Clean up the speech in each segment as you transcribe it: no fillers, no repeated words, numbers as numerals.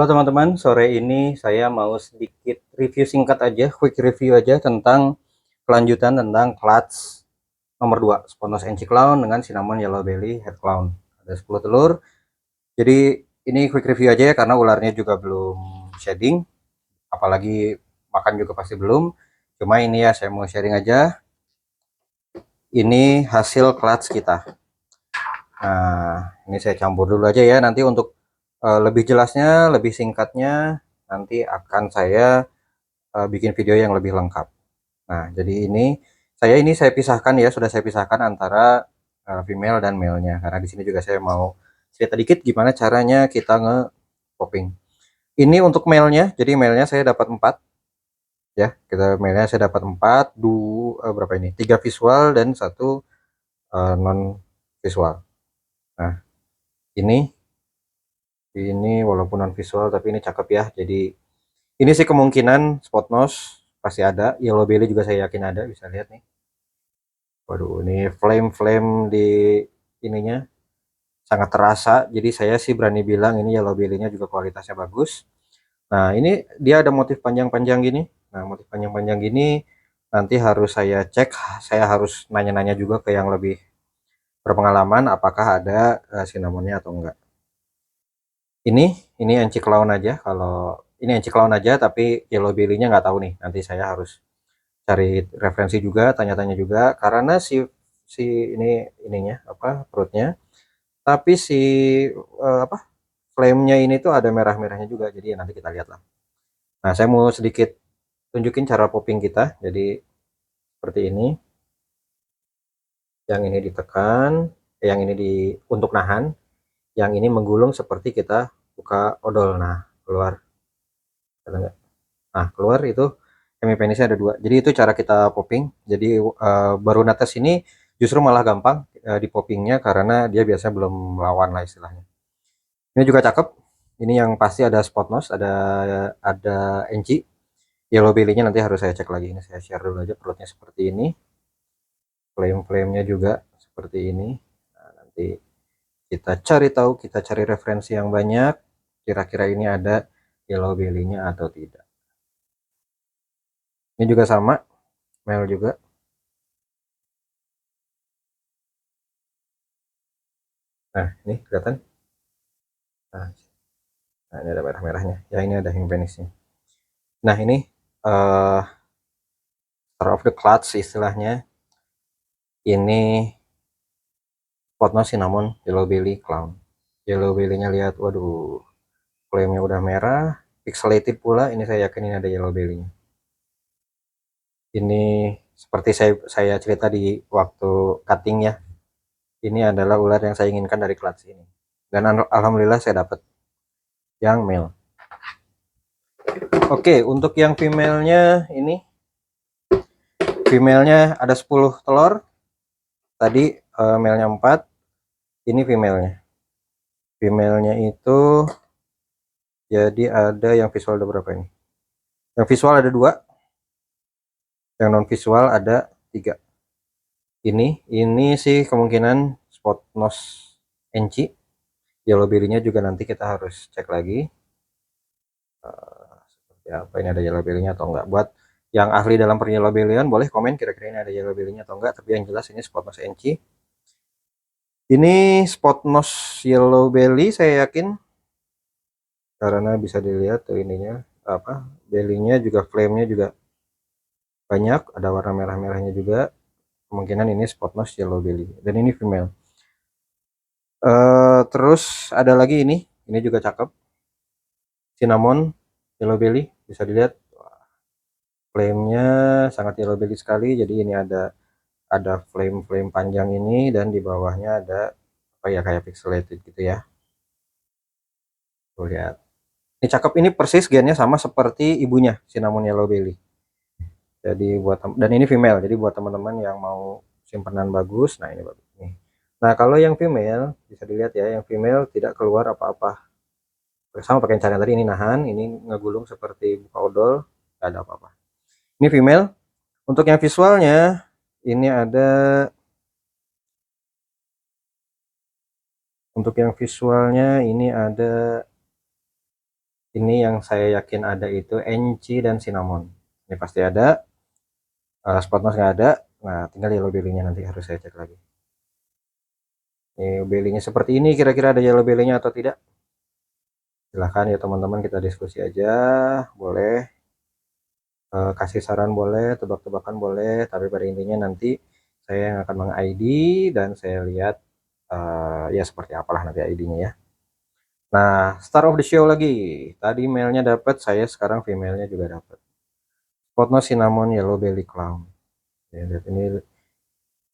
Halo teman-teman, sore ini saya mau sedikit review singkat aja, quick review aja tentang kelanjutan tentang clutch nomor 2, Spotnose NC Clown dengan Cinnamon Yellow Belly Head Clown. Ada 10 telur. Jadi ini quick review aja ya karena ularnya juga belum shedding, apalagi makan juga pasti belum. Cuma ini ya saya mau sharing aja. Ini hasil clutch kita. Nah, ini saya campur dulu aja ya. Nanti untuk lebih jelasnya, lebih singkatnya nanti akan saya bikin video yang lebih lengkap. Nah, jadi ini saya pisahkan ya, sudah saya pisahkan antara female dan male-nya. Karena di sini juga saya mau cerita dikit gimana caranya kita nge-popping. Ini untuk male-nya, jadi male-nya saya dapat 4 ya. Male-nya saya dapat 4, berapa ini? 3 visual dan satu non visual. Nah, ini walaupun non visual tapi ini cakep ya. Jadi ini sih kemungkinan spot nose pasti ada, yellow belly juga saya yakin ada, bisa lihat nih. Waduh, ini flame-flame di ininya sangat terasa. Jadi saya sih berani bilang ini yellow belly-nya juga kualitasnya bagus. Nah, ini dia ada motif panjang-panjang gini. Nah, motif panjang-panjang gini nanti harus saya cek, saya harus nanya-nanya juga ke yang lebih berpengalaman apakah ada cinnamonnya atau enggak. Ini ini NC Clown aja, kalau ini NC Clown aja tapi yellow belly-nya nggak tahu nih. Nanti saya harus cari referensi juga, tanya-tanya juga karena si si ininya apa perutnya, tapi si apa flame-nya ini tuh ada merah-merahnya juga. Jadi ya nanti kita lihat lah. Nah, saya mau sedikit tunjukin cara popping kita. Jadi seperti ini. Yang ini ditekan, yang ini untuk nahan, yang ini menggulung seperti kita buka odol. Nah, keluar. Nah, keluar itu hemipenisnya ada dua. Jadi itu cara kita popping. Jadi baru netes ini justru malah gampang di poppingnya karena dia biasanya belum melawan lah istilahnya. Ini juga cakep. Ini yang pasti ada spot nose, ada NC. Yellow belly-nya nanti harus saya cek lagi. Ini saya share dulu aja, perutnya seperti ini. Flame-flame-nya juga seperti ini. Nah, nanti kita cari tahu, kita cari referensi yang banyak. Kira-kira ini ada yellow belly-nya atau tidak. Ini juga sama, male juga. Nah, ini kelihatan. Nah, ini ada merah-merahnya. Ya, ini ada hang penisnya. Nah, ini uh, star of the clutch istilahnya. Ini spotnya cinnamon yellow belly clown. Yellow belly-nya lihat, waduh, flame-nya udah merah, pixelated pula. Ini saya yakin ini ada yellow belly-nya. Ini seperti saya cerita di waktu cutting ya. Ini adalah ular yang saya inginkan dari clutch ini. Dan alhamdulillah saya dapat yang male. Oke, untuk yang female-nya ini, female-nya ada 10 telur. Tadi male-nya 4, ini female-nya. Female-nya itu jadi ada yang visual ada berapa ini? Yang visual ada 2, yang non visual ada 3. Ini sih kemungkinan spot nose enci. Yellow belly-nya juga nanti kita harus cek lagi. Seperti apa ini ada yellow belly-nya atau enggak. Buat yang ahli dalam per yellow belly-an boleh komen kira-kira ini ada yellow belly-nya atau enggak. Tapi yang jelas ini spot nose enci. Ini spot nose yellow belly saya yakin karena bisa dilihat tuh ininya apa belly-nya juga flame-nya juga banyak, ada warna merah-merahnya juga. Kemungkinan ini spot nose yellow belly dan ini female. Terus ada lagi ini juga cakep, cinnamon yellow belly, bisa dilihat flame-nya sangat yellow belly sekali. Jadi ini ada flame-flame panjang ini dan di bawahnya ada apa ya kayak pixelated gitu ya. Tuh lihat. Ini cakep, ini persis gennya sama seperti ibunya cinnamon yellow belly. Jadi dan ini female. Jadi buat teman-teman yang mau simpanan bagus, nah ini bagus nih. Nah, kalau yang female bisa dilihat ya, yang female tidak keluar apa-apa. Sama pakai cara tadi, ini nahan, ini ngegulung seperti buka odol, nggak ada apa-apa. Ini female. Untuk yang visualnya ini ada untuk yang visualnya ini ada Ini yang saya yakin ada itu enci dan cinnamon. Ini pasti ada. Spot nose nggak ada. Nah, tinggal yellow belly-nya nanti harus saya cek lagi. Yellow belly-nya seperti ini, kira-kira ada yellow belly-nya atau tidak? Silahkan ya teman-teman, kita diskusi aja. Boleh. Kasih saran boleh, tebak-tebakan boleh, tapi pada intinya nanti saya yang akan meng-ID dan saya lihat ya seperti apalah nanti ID-nya ya. Nah, star of the show lagi. Tadi male-nya dapat, saya sekarang female-nya juga dapat. Spotnose cinnamon yellow belly clown. Ya, lihat ini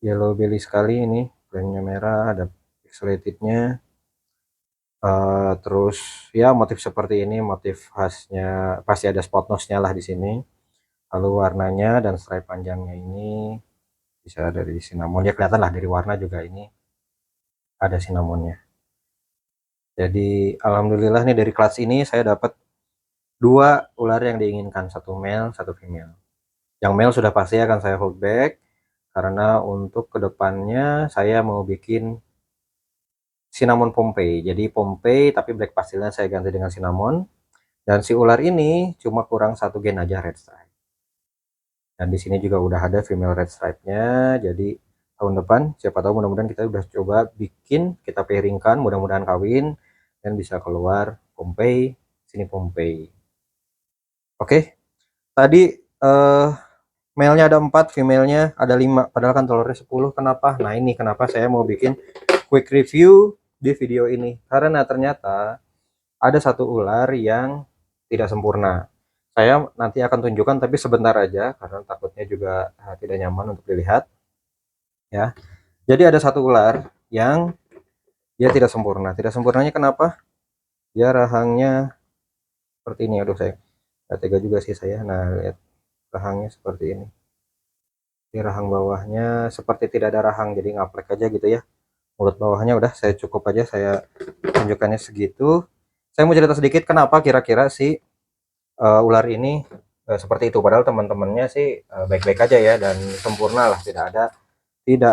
yellow belly sekali ini, flank-nya merah, ada pixelatednya. Terus ya motif seperti ini, motif khasnya pasti ada spot nose-nya lah di sini. Lalu warnanya dan stripe panjangnya ini bisa dari cinnamon, ya kelihatan lah dari warna juga ini ada cinnamonnya. Jadi alhamdulillah nih dari kelas ini saya dapat dua ular yang diinginkan, satu male satu female. Yang male sudah pasti akan saya hold back karena untuk kedepannya saya mau bikin cinnamon Pompei. Jadi Pompei tapi black pastelnya saya ganti dengan cinnamon, dan si ular ini cuma kurang satu gen aja red stripe. Dan di sini juga udah ada female red stripe-nya. Jadi tahun depan siapa tahu, mudah-mudahan kita udah coba bikin, kita pairingkan, mudah-mudahan kawin dan bisa keluar Pompei, sini Pompei. Oke, tadi male-nya ada 4, female-nya ada 5, padahal kan telurnya 10. Kenapa? Nah, ini kenapa saya mau bikin quick review di video ini. Karena ternyata ada satu ular yang tidak sempurna. Saya nanti akan tunjukkan tapi sebentar aja karena takutnya juga tidak nyaman untuk dilihat ya. Jadi ada satu ular yang dia tidak sempurna. Tidak sempurnanya kenapa? Dia rahangnya seperti ini. Aduh, saya nggak tega juga sih saya. Nah, lihat rahangnya seperti ini. Di rahang bawahnya seperti tidak ada rahang, jadi ngaplek aja gitu ya. Mulut bawahnya udah saya cukup aja, saya tunjukkannya segitu. Saya mau cerita sedikit kenapa kira-kira si ular ini seperti itu. Padahal teman-temannya sih baik-baik aja ya dan sempurna lah, tidak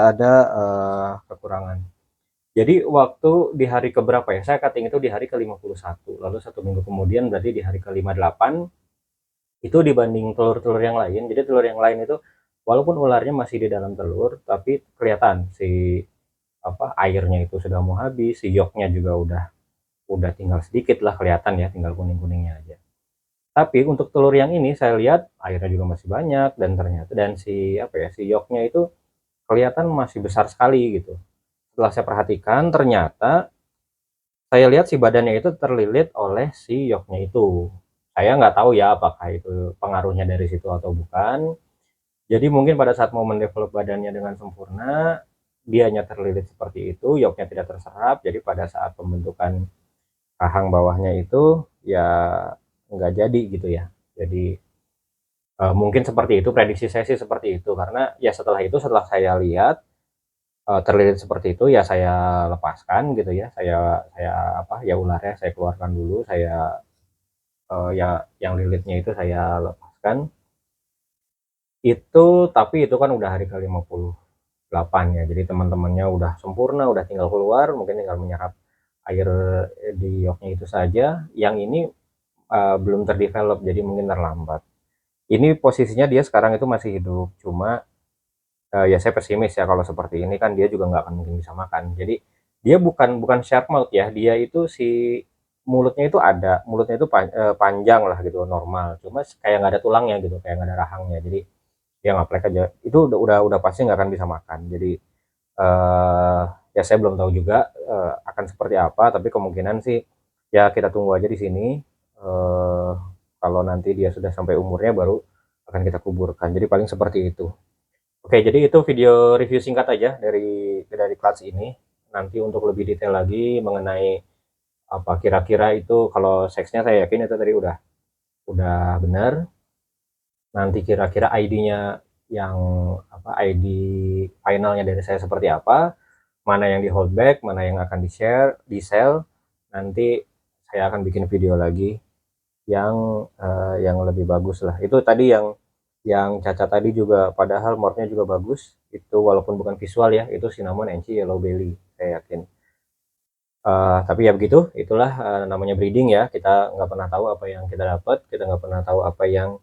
ada kekurangan. Jadi waktu di hari keberapa ya? Saya cutting itu di hari ke-51. Lalu 1 minggu kemudian berarti di hari ke-58 itu dibanding telur-telur yang lain. Jadi telur yang lain itu walaupun ularnya masih di dalam telur, tapi kelihatan si airnya itu sudah mau habis, si yolknya juga udah tinggal sedikit lah, kelihatan ya, tinggal kuning-kuningnya aja. Tapi untuk telur yang ini saya lihat airnya juga masih banyak, dan ternyata si yolknya itu kelihatan masih besar sekali gitu. Setelah saya perhatikan ternyata saya lihat si badannya itu terlilit oleh si yolknya itu. Saya nggak tahu ya apakah itu pengaruhnya dari situ atau bukan. Jadi mungkin pada saat mau mendevelop badannya dengan sempurna, dianya terlilit seperti itu, yolknya tidak terserap. Jadi pada saat pembentukan rahang bawahnya itu ya nggak jadi gitu ya. Jadi mungkin seperti itu, prediksi saya sih seperti itu, karena ya setelah saya lihat terlilit seperti itu ya saya lepaskan gitu ya, saya ya ularnya saya keluarkan dulu, saya ya yang lilitnya itu saya lepaskan itu. Tapi itu kan udah hari ke-58 ya, jadi teman-temannya udah sempurna, udah tinggal keluar, mungkin tinggal menyerap air di yolknya itu saja. Yang ini belum terdevelop, jadi mungkin terlambat. Ini posisinya dia sekarang itu masih hidup, cuma ya saya pesimis ya kalau seperti ini kan dia juga nggak akan mungkin bisa makan. Jadi dia bukan bukan shark mouth ya, dia itu si mulutnya itu ada, mulutnya itu panjang lah gitu, normal, cuma kayak nggak ada tulangnya gitu, kayak nggak ada rahangnya. Jadi dia ngaplek aja, itu udah pasti nggak akan bisa makan. Jadi eh ya saya belum tahu juga akan seperti apa, tapi kemungkinan sih ya kita tunggu aja di sini. eh Kalau nanti dia sudah sampai umurnya baru akan kita kuburkan, jadi paling seperti itu. Oke, jadi itu video review singkat aja dari kelas ini. Nanti untuk lebih detail lagi mengenai apa kira-kira itu, kalau seksnya saya yakin itu tadi udah benar. Nanti kira-kira ID-nya yang ID finalnya dari saya seperti apa, mana yang di hold back, mana yang akan di sell. Nanti saya akan bikin video lagi yang lebih bagus lah. Itu tadi yang Caca tadi juga, padahal morphnya juga bagus itu, walaupun bukan visual ya, itu cinnamon enci yellow belly saya yakin. Tapi ya begitu, itulah namanya breeding ya. Kita nggak pernah tahu apa yang kita dapat, kita nggak pernah tahu apa yang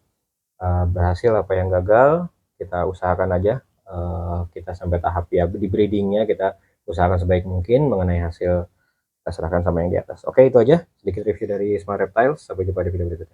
berhasil, apa yang gagal. Kita usahakan aja, kita sampai tahap ya di breedingnya kita usahakan sebaik mungkin. Mengenai hasil kita serahkan sama yang di atas. Oke, itu aja sedikit review dari Smart Reptiles. Sampai jumpa di video berikutnya.